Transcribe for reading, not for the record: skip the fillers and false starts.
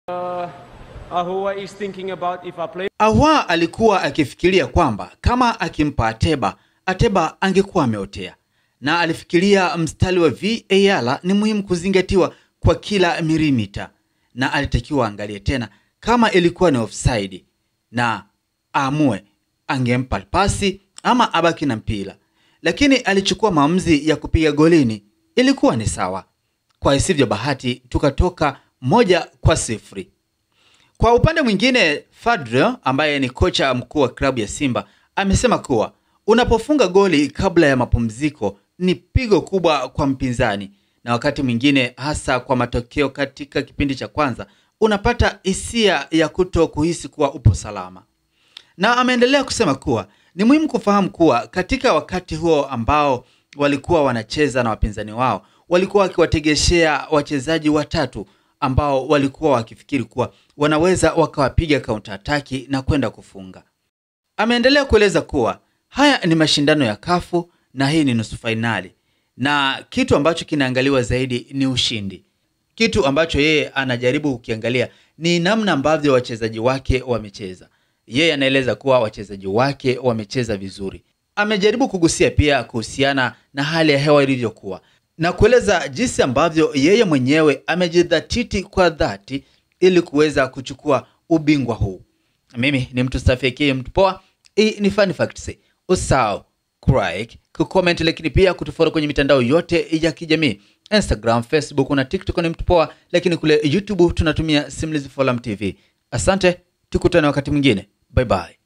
Ahoua is thinking about if I play. Ahoua alikuwa akifikiria kwamba kama akimpa Ateba angekuwa ameotea, na alifikiria mstari wa VAR ni muhimu kuzingatiwa kwa kila milimita, na alitakiwa angalie tena kama ilikuwa ni offside na aamue angempa pasi ama abaki na mpira, lakini alichukua maamuzi ya kupiga golini. Ilikuwa ni sawa. Kwa isivyo bahati tukatoka 1-0. Kwa upande mwingine, Fadlu ambaye ni kocha mkuu wa klabu ya Simba amesema kuwa unapofunga goli kabla ya mapumziko ni pigo kubwa kwa mpinzani, na wakati mwingine hasa kwa matokeo katika kipindi cha kwanza unapata hisia ya kuto kuhisi kuwa upo salama. Na ameendelea kusema kuwa ni muhimu kufahamu kuwa katika wakati huo ambao walikuwa wanacheza na wapinzani wao, walikuwa wakiwategeshea wachezaji watatu ambao walikuwa wakifikiri kuwa wanaweza wakawapiga counter attack na kwenda kufunga. Ameendelea kueleza kuwa haya ni mashindano ya kafu na hii ni nusu finali, na kitu ambacho kinaangaliwa zaidi ni ushindi. Kitu ambacho yeye anajaribu kukiangalia ni namna ambavyo wachezaji wake wamecheza. Yeye anaeleza kuwa wachezaji wake wamecheza vizuri. Amejaribu kugusia pia kuhusiana na hali ya hewa ilivyokuwa, na kueleza jinsi ambavyo yeye mwenyewe amejidhatiti kwa dhati ili kuweza kuchukua ubingwa huu. Mimi ni mtu safi, mtu poa. Hii ni Fun Facts. Usahau like, kucomment, lakini pia kutufollow kwenye mitandao yote ya kijamii, Instagram, Facebook na TikTok ni mtu poa, lakini kule YouTube tunatumia Simulizi Forum TV. Asante, tukutane wakati mwingine. Bye bye.